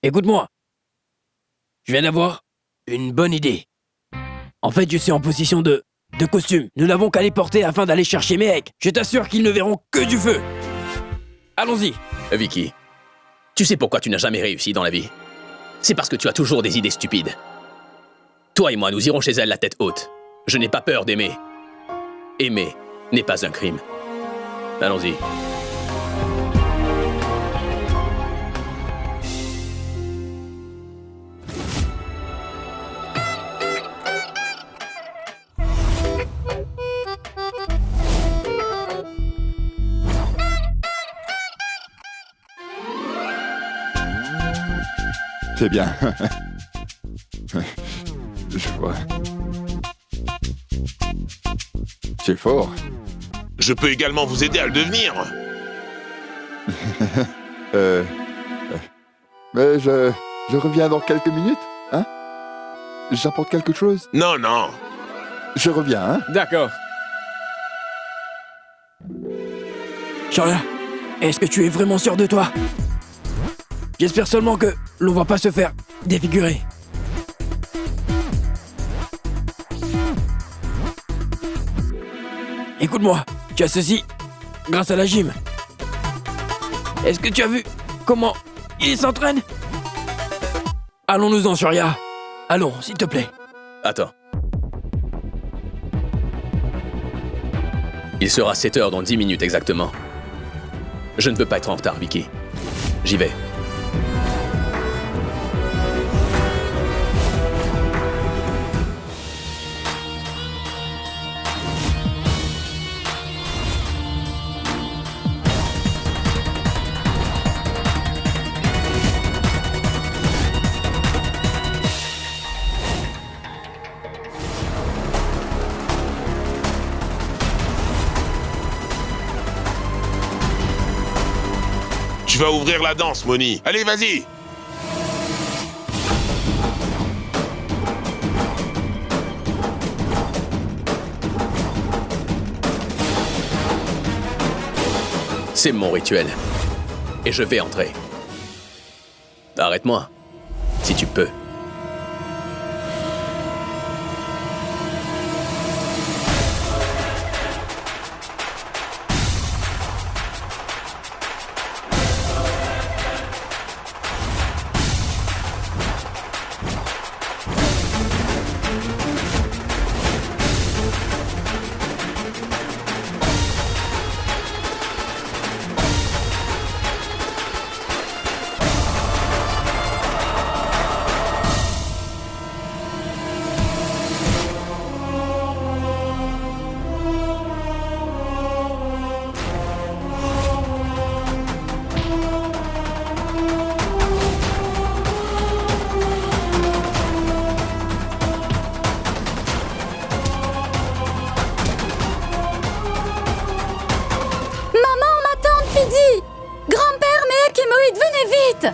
Écoute-moi. Je viens d'avoir une bonne idée. En fait, je suis en position de costume. Nous n'avons qu'à les porter afin d'aller chercher Mehek. Je t'assure qu'ils ne verront que du feu. Allons-y. Vicky, tu sais pourquoi tu n'as jamais réussi dans la vie? C'est parce que tu as toujours des idées stupides. Toi et moi, nous irons chez elle la tête haute. Je n'ai pas peur d'aimer. Aimer n'est pas un crime. Allons-y. C'est bien. Je vois. C'est fort. Je peux également vous aider à le devenir. Mais je reviens dans quelques minutes, hein? J'apporte quelque chose? Non, non. Je reviens, hein? D'accord. Sharia, est-ce que tu es vraiment sûr de toi? J'espère seulement que l'on va pas se faire défigurer. Écoute-moi, tu as ceci grâce à la gym. Est-ce que tu as vu comment il s'entraîne? Allons-nous-en, Sharia. Allons, s'il te plaît. Attends. Il sera 7h dans 10 minutes exactement. Je ne veux pas être en retard, Vicky. J'y vais. Tu vas ouvrir la danse, Moni. Allez, vas-y. C'est mon rituel. Et je vais entrer. Arrête-moi, si tu peux. Grand-père, Mehek et Moïd, venez vite!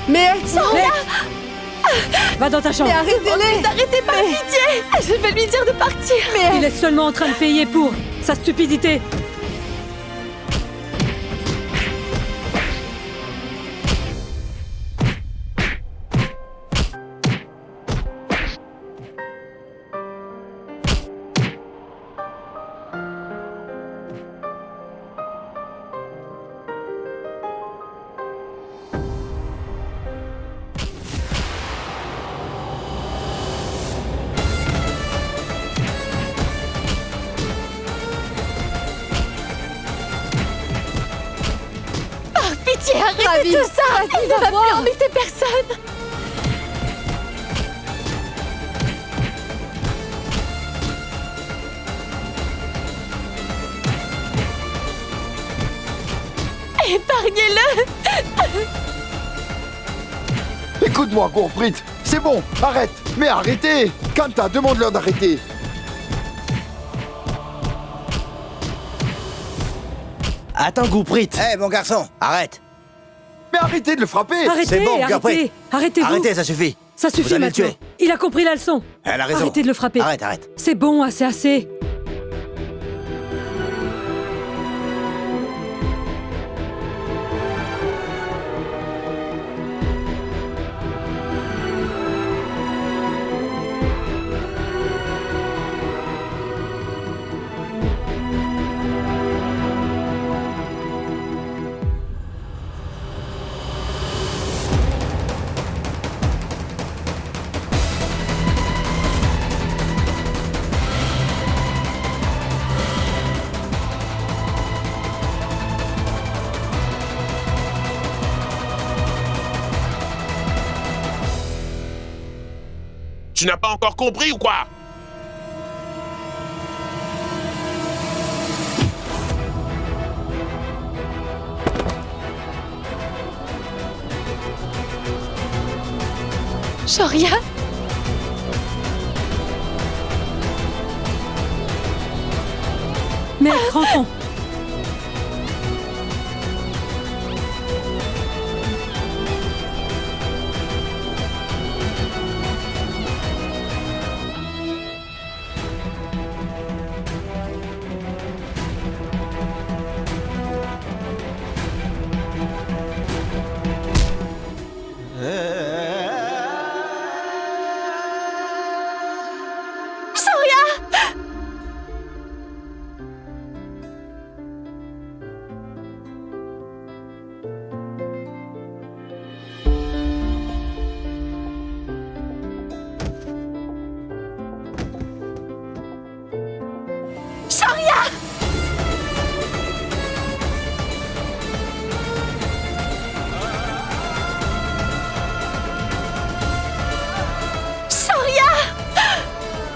Mais... Va dans ta chambre. Mais arrêtez-les! Arrêtez, par pitié! Je vais lui dire de partir! Il est seulement en train de payer pour sa stupidité. Pitié, arrêtez Ravi, tout ça! vas-y, Il ne va va plus voir. embêter personne! Épargnez-le! Écoute-moi, Gourprit. C'est bon, arrête. Mais arrêtez. Kanta, demande-leur d'arrêter. Attends, Gouprit. Hé, mon garçon, arrête. Mais arrêtez de le frapper. Arrêtez, bon, arrêtez. Gurprit. Arrêtez-vous. Arrêtez, ça suffit. Ça Vous suffit allez le maintenant. tuer. Il a compris la leçon. Elle a raison. Arrêtez de le frapper. Arrête, arrête. C'est bon, assez, assez. Tu n'as pas encore compris ou quoi? Shoria? Mais rentrons.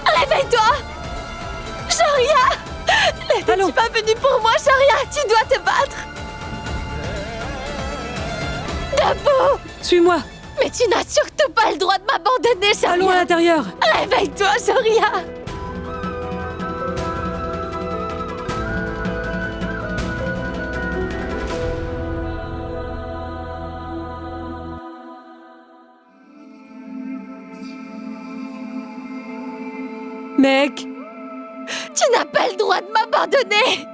Réveille-toi! Shoria! Allons. N'es-tu pas venu pour moi, Shoria? Tu dois te battre! Debout! Suis-moi. Mais tu n'as surtout pas le droit de m'abandonner, Allons à Shoria! l'intérieur. Réveille-toi, Shoria! Mec. Tu n'as pas le droit de m'abandonner!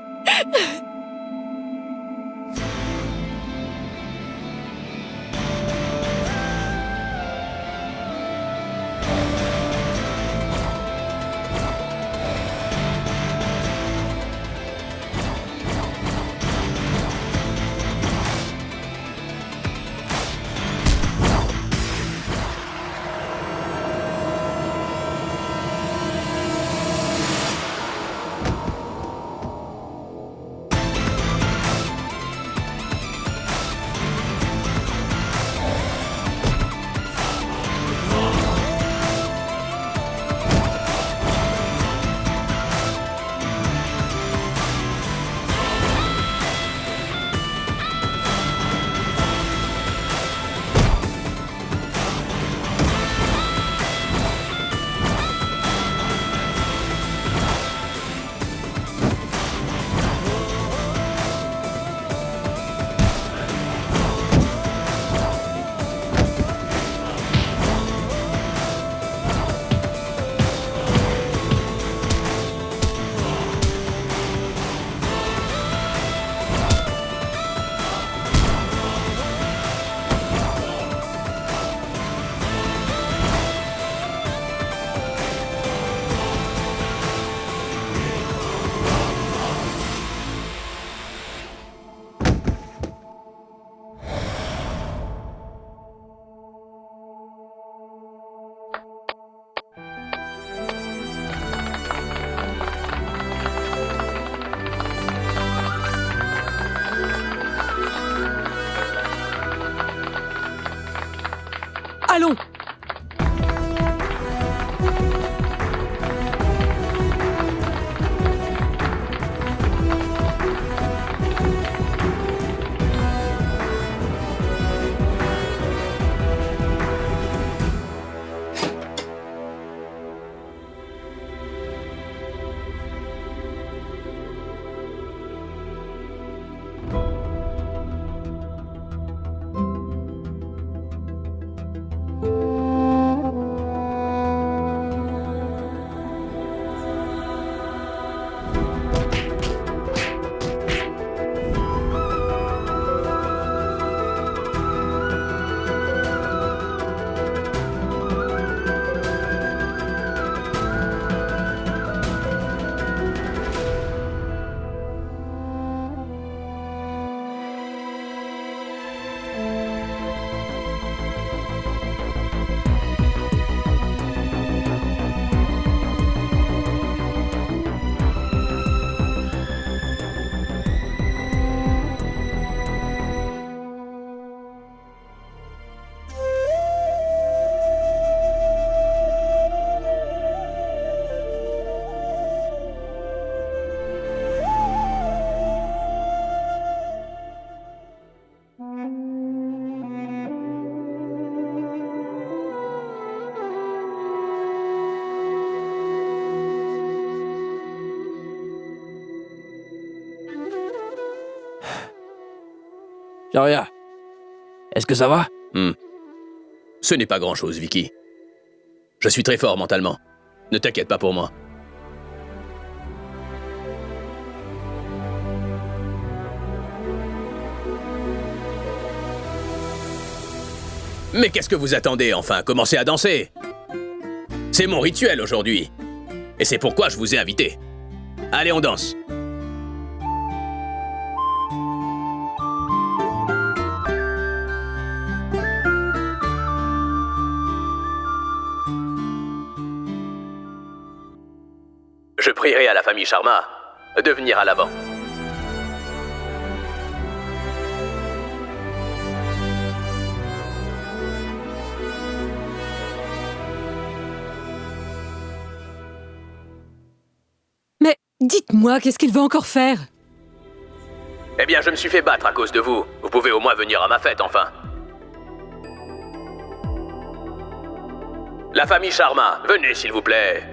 Sharia, est-ce que ça va? Ce n'est pas grand-chose, Vicky. Je suis très fort mentalement. Ne t'inquiète pas pour moi. Mais qu'est-ce que vous attendez, enfin? Commencez à danser! C'est mon rituel aujourd'hui. Et c'est pourquoi je vous ai invité. Allez, on danse! Je prierai à la famille Sharma de venir à l'avant. Mais dites-moi, qu'est-ce qu'il veut encore faire? Eh bien, je me suis fait battre à cause de vous. Vous pouvez au moins venir à ma fête, enfin. La famille Sharma, venez, s'il vous plaît.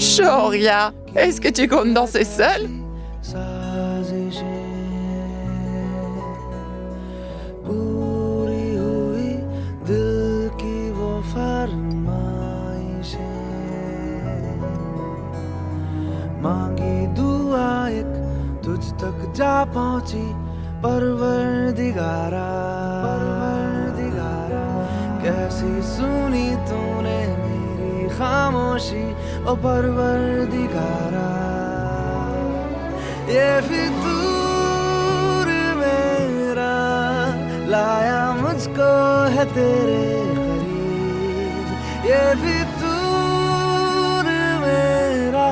Sharia, est-ce que tu comptes danser seul? कैसी सुनी तूने मेरी खामोशी ओ परवरदिगारा ये फितूर मेरा लाया मुझको है तेरे करीब ये फितूर मेरा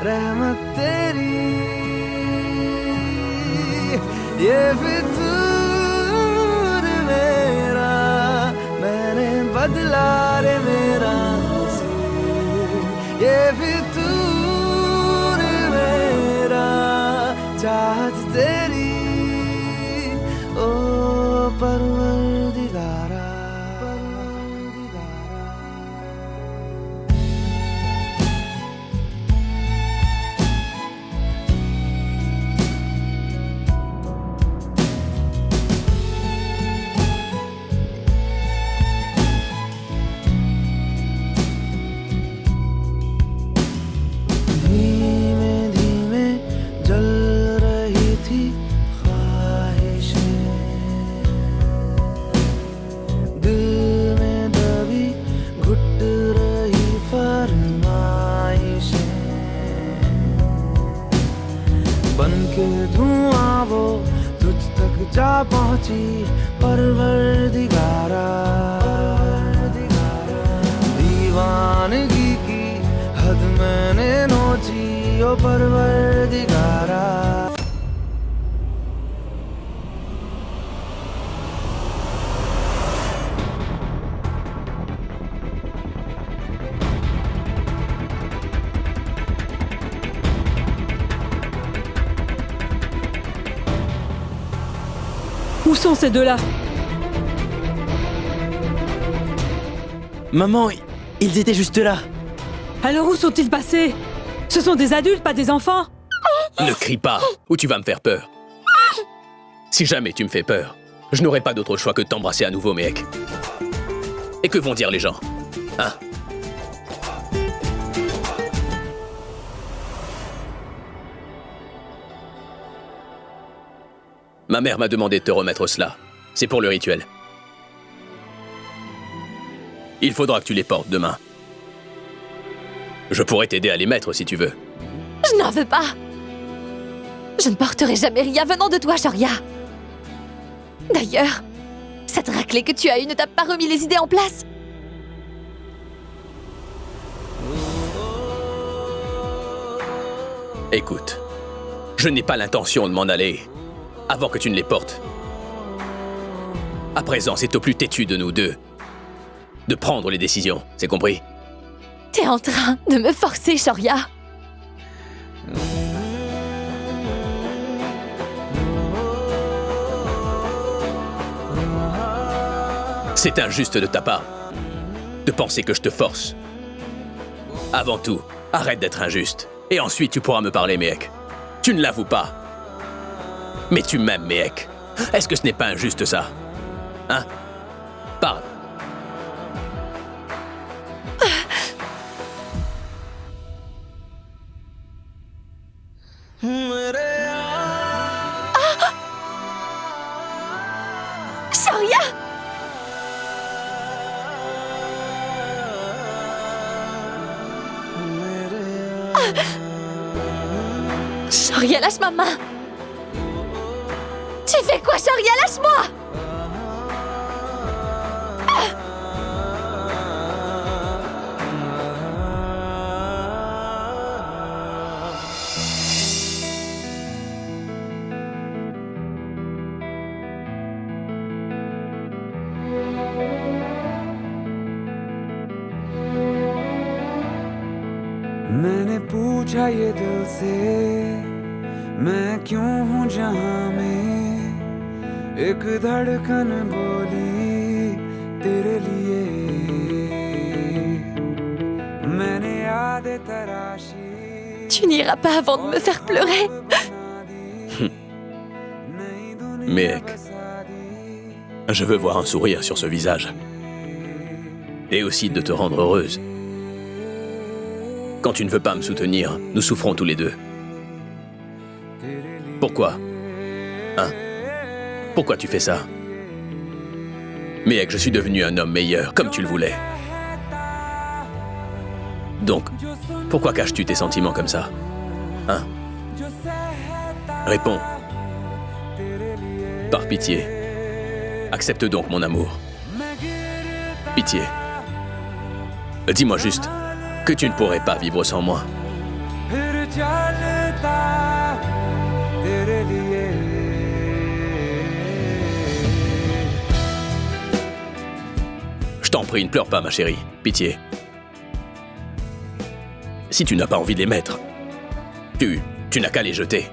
रहमत तेरी ये फितूर मेरा मैंने बदला रे मेरा ये फितूर मेरा चाहत तेरी ओ परवरदिगारा जा पहुंची परवरदिगारा दीवानगी की हद मैंने नोची ओ परवरदिगारा Où sont ces deux-là? Maman, ils étaient juste là. Alors où sont-ils passés? Ce sont des adultes, pas des enfants? Ne crie pas, ou tu vas me faire peur. Si jamais tu me fais peur, Je n'aurai pas d'autre choix que de t'embrasser à nouveau, Mehek. Et que vont dire les gens? Hein? Ma mère m'a demandé de te remettre cela. C'est pour le rituel. Il faudra que tu les portes demain. Je pourrais t'aider à les mettre si tu veux. Je n'en veux pas. Je ne porterai jamais rien venant de toi, Shoria. D'ailleurs, cette raclée que tu as eue ne t'a pas remis les idées en place. Écoute, je n'ai pas l'intention de m'en aller avant que tu ne les portes. À présent, c'est au plus têtu de nous deux de prendre les décisions, c'est compris? T'es en train de me forcer, Shoria. C'est injuste de ta part de penser que je te force. Avant tout, arrête d'être injuste. Et ensuite, tu pourras me parler, Mehek. Tu ne l'avoues pas. Mais tu m'aimes, Mehek. Est-ce que ce n'est pas injuste, ça? Hein? Parle. Shoria! Shoria, lâche ma main! Tu fais quoi, Shoria? Lâche-moi! मैंने पूछा ये दिल से मैं क्यों हूँ जहाँ में एक धड़कन बोली तेरे लिए मैंने यादें तराशी Tu n'iras pas avant de me faire pleurer. Mehek, je veux voir un sourire sur ce visage. Et aussi de te rendre heureuse. Quand tu ne veux pas me soutenir, nous souffrons tous les deux. Pourquoi? Hein? Pourquoi tu fais ça? Mehek, je suis devenu un homme meilleur, comme tu le voulais. Donc, pourquoi caches-tu tes sentiments comme ça? Hein? Réponds. Par pitié. Accepte donc mon amour. Pitié. Dis-moi juste que tu ne pourrais pas vivre sans moi. Je t'en prie, ne pleure pas, ma chérie. Pitié. Si tu n'as pas envie de les mettre, tu n'as qu'à les jeter.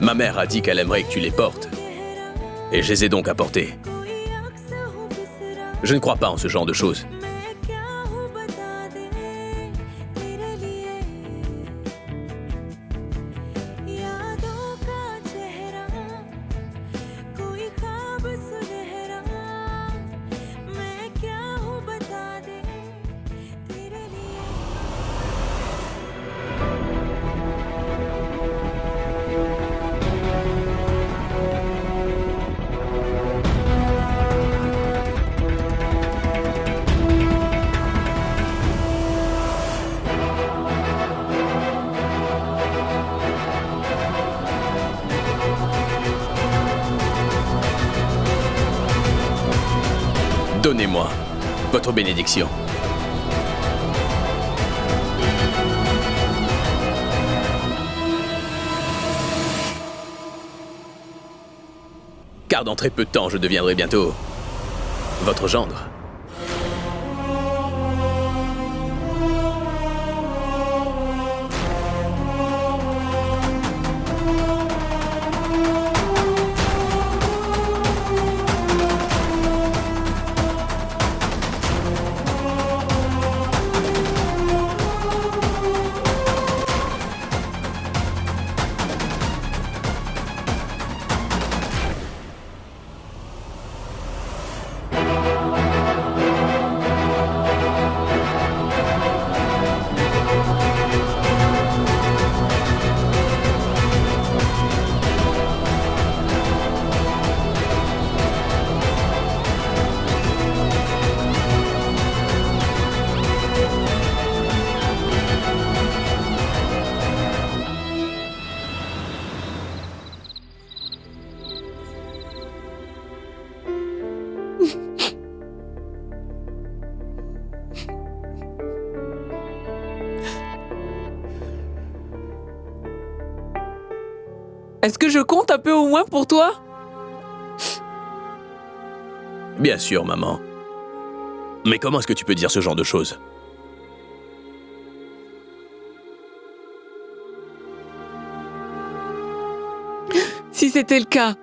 Ma mère a dit qu'elle aimerait que tu les portes. Et je les ai donc apportés. Je ne crois pas en ce genre de choses. Donnez-moi votre bénédiction. Car dans très peu de temps, je deviendrai bientôt votre gendre. Est-ce que je compte un peu au moins pour toi? Bien sûr, maman. Mais comment est-ce que tu peux dire ce genre de choses? Si c'était le cas,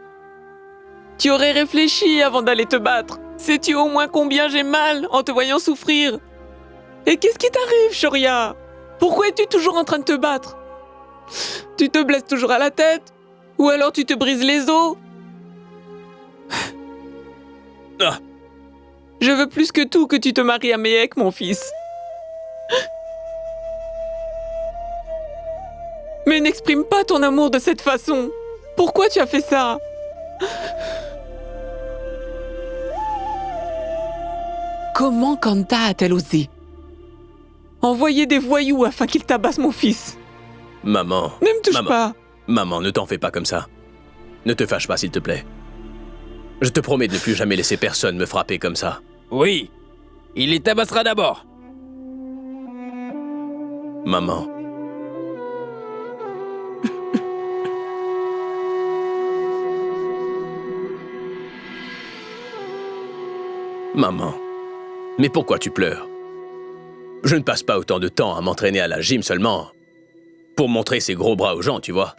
tu aurais réfléchi avant d'aller te battre. Sais-tu au moins combien j'ai mal en te voyant souffrir? Et qu'est-ce qui t'arrive, Shoria? Pourquoi es-tu toujours en train de te battre? Tu te blesses toujours à la tête? Ou alors tu te brises les os? Ah. Je veux plus que tout que tu te maries à Mehek, mon fils. Mais n'exprime pas ton amour de cette façon. Pourquoi tu as fait ça? Comment Kanta a-t-elle osé envoyer des voyous afin qu'ils tabassent mon fils? Maman. Ne me touche Maman. pas. Maman, ne t'en fais pas comme ça. Ne te fâche pas, s'il te plaît. Je te promets de ne plus jamais laisser personne me frapper comme ça. Oui, il les tabassera d'abord. Maman. Maman. Mais pourquoi tu pleures? Je ne passe pas autant de temps à m'entraîner à la gym seulement pour montrer ses gros bras aux gens, tu vois.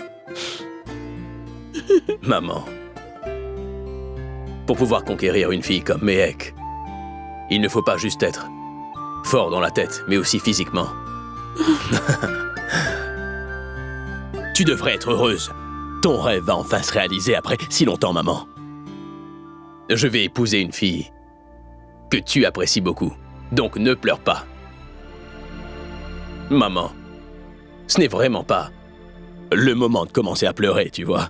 Maman. Pour pouvoir conquérir une fille comme Mehek, il ne faut pas juste être fort dans la tête, mais aussi physiquement. Tu devrais être heureuse. Ton rêve va enfin se réaliser après si longtemps, maman. Je vais épouser une fille que tu apprécies beaucoup. Donc ne pleure pas. Maman, ce n'est vraiment pas le moment de commencer à pleurer, tu vois.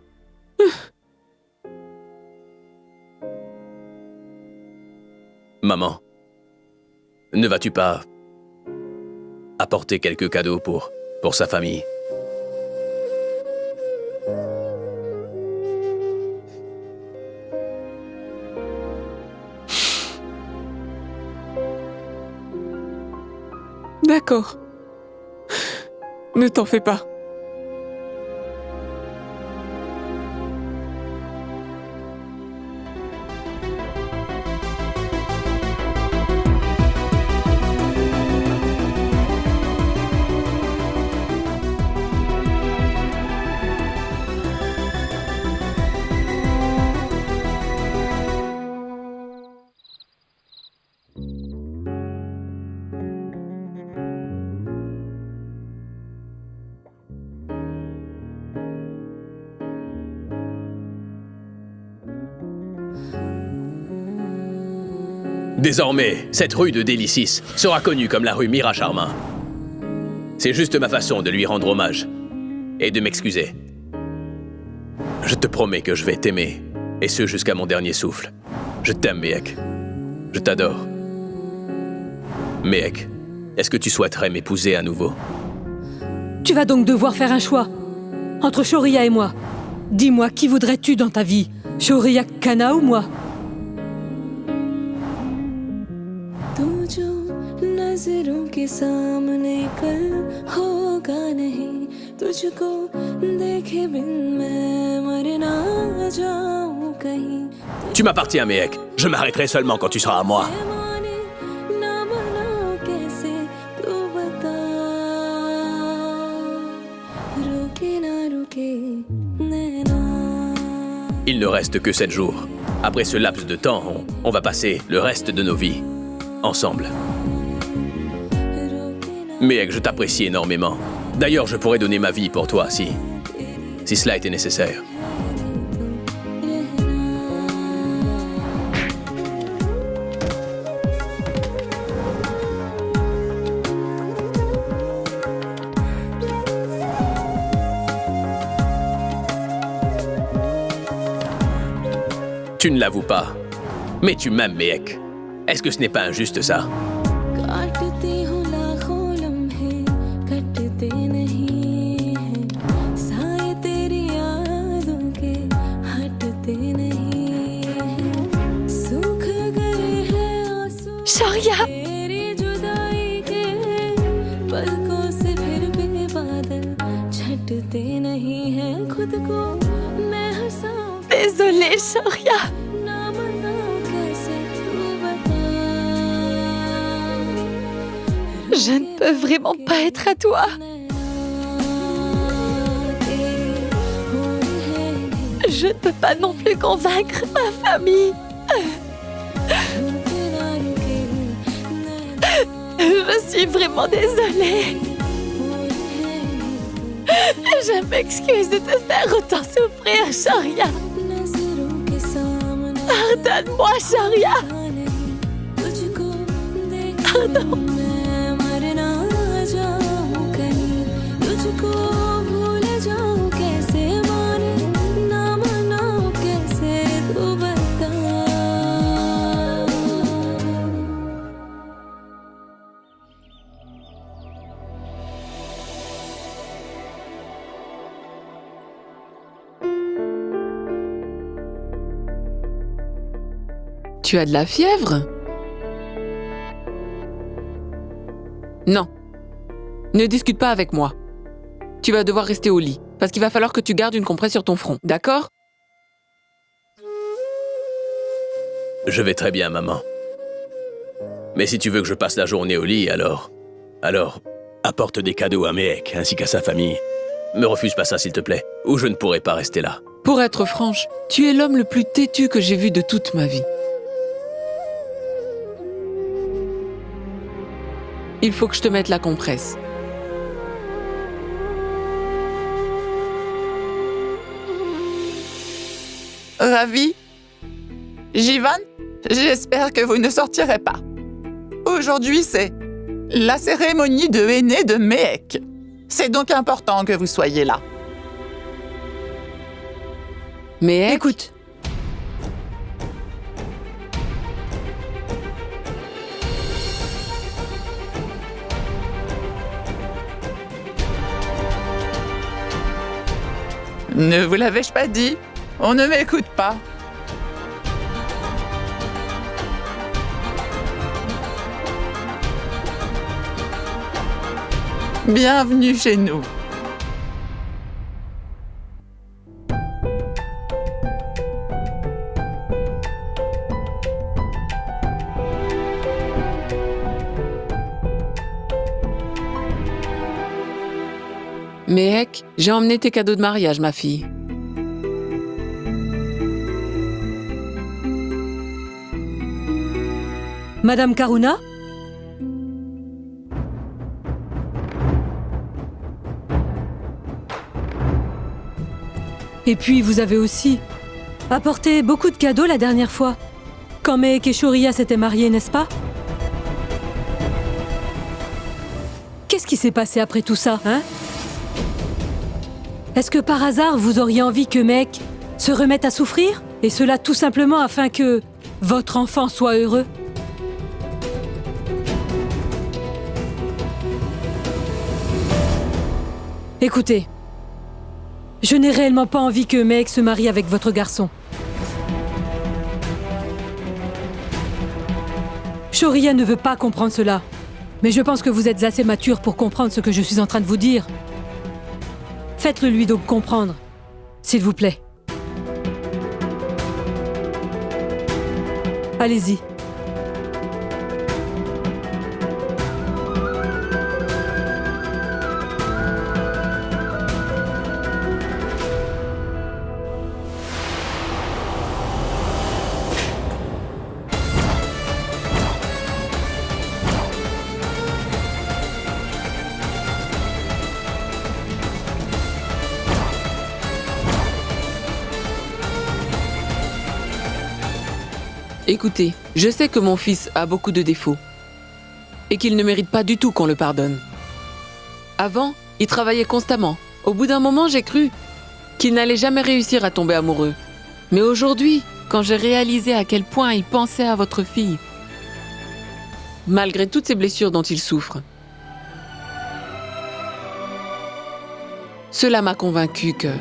Maman, ne vas-tu pas apporter quelques cadeaux pour sa famille? D'accord. Ne t'en fais pas. Désormais, cette rue de Délicis sera connue comme la rue Mira Charmin. C'est juste ma façon de lui rendre hommage et de m'excuser. Je te promets que je vais t'aimer, et ce jusqu'à mon dernier souffle. Je t'aime, Mehek. Je t'adore. Mehek, est-ce que tu souhaiterais m'épouser à nouveau? Tu vas donc devoir faire un choix entre Shoria et moi. Dis-moi, qui voudrais-tu dans ta vie? Shoria Kana ou moi? Tu m'appartiens, Mehek. Je m'arrêterai seulement quand tu seras à moi. Il ne reste que 7 jours. Après ce laps de temps, on va passer le reste de nos vies ensemble. Mehek, je t'apprécie énormément. D'ailleurs, je pourrais donner ma vie pour toi si cela était nécessaire. Tu ne l'avoues pas, mais tu m'aimes, Mehek. Est-ce que ce n'est pas injuste, ça? Shoria! पलकों से फिर भी बादल छटते नहीं हैं खुद को désolée, Shoria. Je ne peux vraiment pas être à toi. Je ne peux pas non plus convaincre ma famille. Je suis vraiment désolée. Je m'excuse de te faire autant souffrir, Shoria. Pardonne-moi, Shoria. Pardon. Tu as de la fièvre? Non. Ne discute pas avec moi. Tu vas devoir rester au lit, parce qu'il va falloir que tu gardes une compresse sur ton front, d'accord? Je vais très bien, maman. Mais si tu veux que je passe la journée au lit, alors, apporte des cadeaux à Mehek ainsi qu'à sa famille. Me refuse pas ça, s'il te plaît, ou je ne pourrai pas rester là. Pour être franche, tu es l'homme le plus têtu que j'ai vu de toute ma vie. Il faut que je te mette la compresse. Ravi. Jivan, j'espère que vous ne sortirez pas. Aujourd'hui, c'est la cérémonie de henné de Mehek. C'est donc important que vous soyez là. Mais Écoute. Ne vous l'avais-je pas dit? On ne m'écoute pas. Bienvenue chez nous. Mehek, j'ai emmené tes cadeaux de mariage, ma fille. Madame Karuna? Et puis, vous avez aussi apporté beaucoup de cadeaux la dernière fois, quand Mehek et Shoria s'étaient mariés, n'est-ce pas? Qu'est-ce qui s'est passé après tout ça, hein? Est-ce que par hasard, vous auriez envie que Mehek se remette à souffrir? Et cela tout simplement afin que votre enfant soit heureux? Écoutez, je n'ai réellement pas envie que Mehek se marie avec votre garçon. Shoria ne veut pas comprendre cela, mais je pense que vous êtes assez mature pour comprendre ce que je suis en train de vous dire. Faites-le lui donc comprendre, s'il vous plaît. Allez-y. Écoutez, je sais que mon fils a beaucoup de défauts et qu'il ne mérite pas du tout qu'on le pardonne. Avant, il travaillait constamment. Au bout d'un moment, j'ai cru qu'il n'allait jamais réussir à tomber amoureux. Mais aujourd'hui, quand j'ai réalisé à quel point il pensait à votre fille, malgré toutes ces blessures dont il souffre, cela m'a convaincu que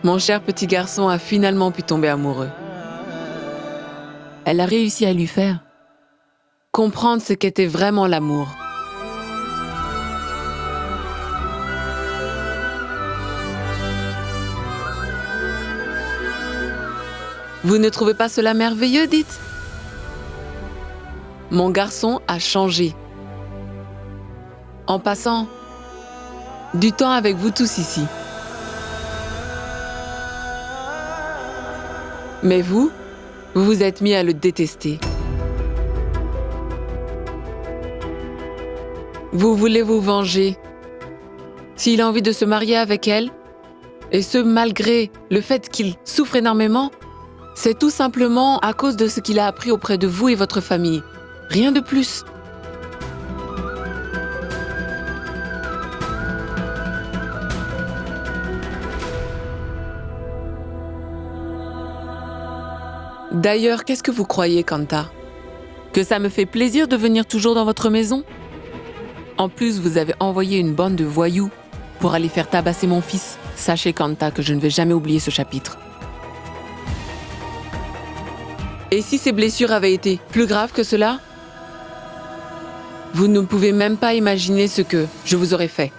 mon cher petit garçon a finalement pu tomber amoureux. Elle a réussi à lui faire comprendre ce qu'était vraiment l'amour. Vous ne trouvez pas cela merveilleux, dites? Mon garçon a changé. En passant du temps avec vous tous ici. Mais vous vous êtes mis à le détester. Vous voulez vous venger. S'il a envie de se marier avec elle, et ce malgré le fait qu'il souffre énormément, c'est tout simplement à cause de ce qu'il a appris auprès de vous et votre famille. Rien de plus. D'ailleurs, qu'est-ce que vous croyez, Kanta? Que ça me fait plaisir de venir toujours dans votre maison? En plus, vous avez envoyé une bande de voyous pour aller faire tabasser mon fils. Sachez, Kanta, que je ne vais jamais oublier ce chapitre. Et si ces blessures avaient été plus graves que cela? Vous ne pouvez même pas imaginer ce que je vous aurais fait.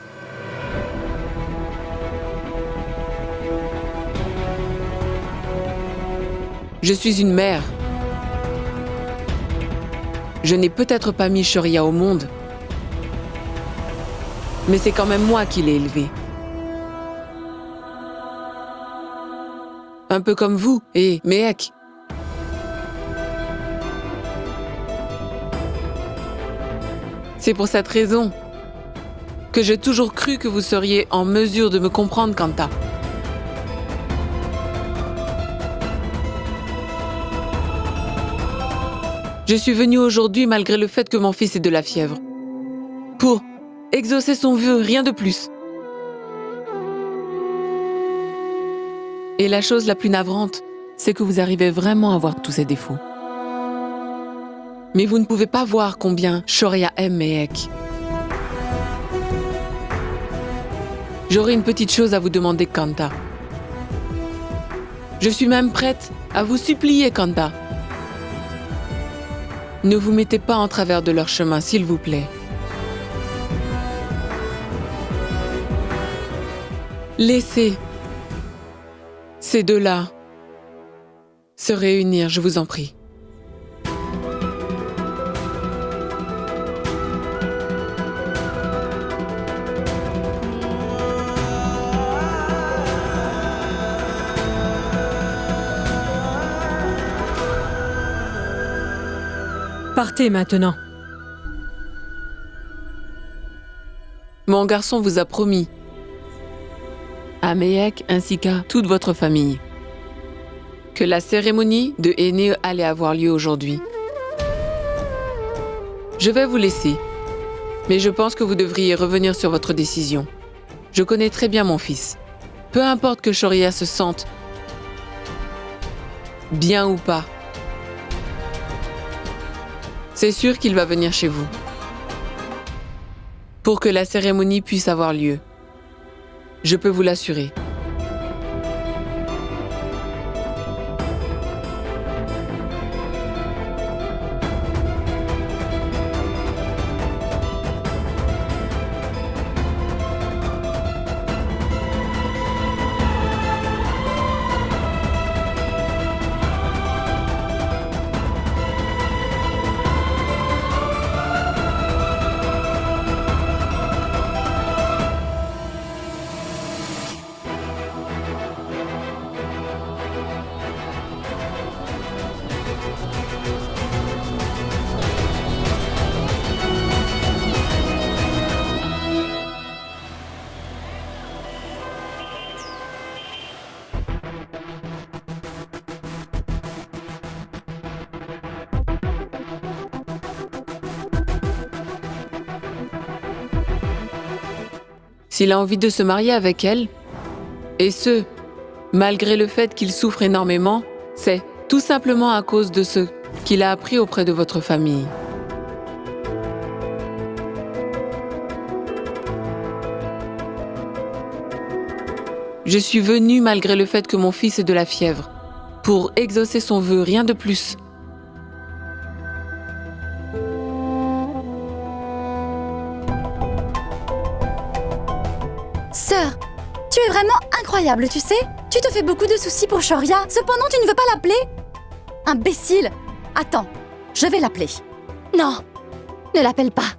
Je suis une mère. Je n'ai peut-être pas mis Shoria au monde, mais c'est quand même moi qui l'ai élevé. Un peu comme vous et Mehek. C'est pour cette raison que j'ai toujours cru que vous seriez en mesure de me comprendre, Kanta. Je suis venue aujourd'hui malgré le fait que mon fils ait de la fièvre. Pour exaucer son vœu, rien de plus. Et la chose la plus navrante, c'est que vous arrivez vraiment à voir tous ses défauts. Mais vous ne pouvez pas voir combien Shoria aime Mehek. J'aurais une petite chose à vous demander, Kanta. Je suis même prête à vous supplier, Kanta. Ne vous mettez pas en travers de leur chemin, s'il vous plaît. Laissez ces deux-là se réunir, je vous en prie. Partez maintenant. Mon garçon vous a promis, à Mehek ainsi qu'à toute votre famille, que la cérémonie de Aîné allait avoir lieu aujourd'hui. Je vais vous laisser, mais je pense que vous devriez revenir sur votre décision. Je connais très bien mon fils. Peu importe que Shoria se sente bien ou pas, c'est sûr qu'il va venir chez vous pour que la cérémonie puisse avoir lieu. Je peux vous l'assurer. S'il a envie de se marier avec elle, et ce, malgré le fait qu'il souffre énormément, c'est tout simplement à cause de ce qu'il a appris auprès de votre famille. Je suis venue malgré le fait que mon fils ait de la fièvre, pour exaucer son vœu, rien de plus. Sœur, tu es vraiment incroyable, tu sais? Tu te fais beaucoup de soucis pour Shoria, cependant tu ne veux pas l'appeler? Imbécile! Attends, je vais l'appeler. Non, ne l'appelle pas.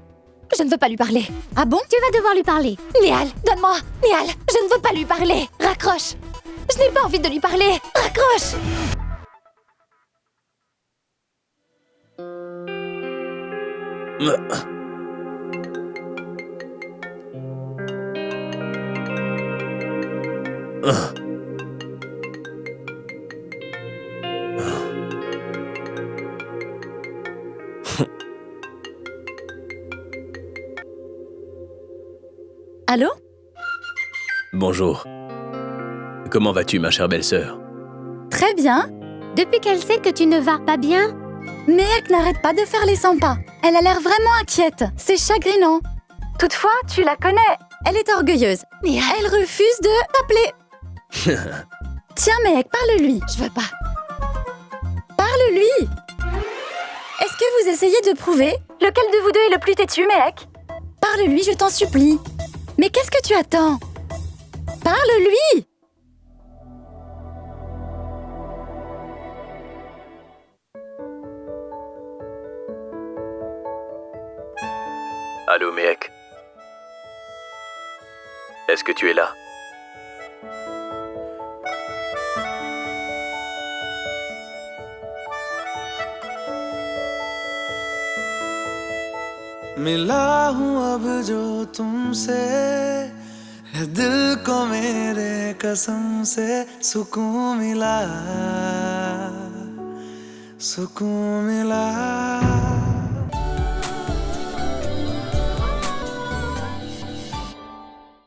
Je ne veux pas lui parler. Ah bon? Tu vas devoir lui parler. Néal, donne-moi! Néal, je ne veux pas lui parler! Raccroche! Je n'ai pas envie de lui parler! Raccroche! Allô? Bonjour. Comment vas-tu, ma chère belle-sœur? Très bien. Depuis qu'elle sait que tu ne vas pas bien, Mehek n'arrête pas de faire les 100 pas. Elle a l'air vraiment inquiète. C'est chagrinant. Toutefois, tu la connais. Elle est orgueilleuse. Mais elle refuse de t'appeler. Tiens, Mehek, parle-lui. Je veux pas. Parle-lui. Est-ce que vous essayez de prouver lequel de vous deux est le plus têtu, Mehek? Parle-lui, je t'en supplie. Mais qu'est-ce que tu attends? Parle-lui. Allô, Mehek. Est-ce que tu es là? मिला हूँ अब जो तुमसे है दिल को मेरे कसम से सुकून मिला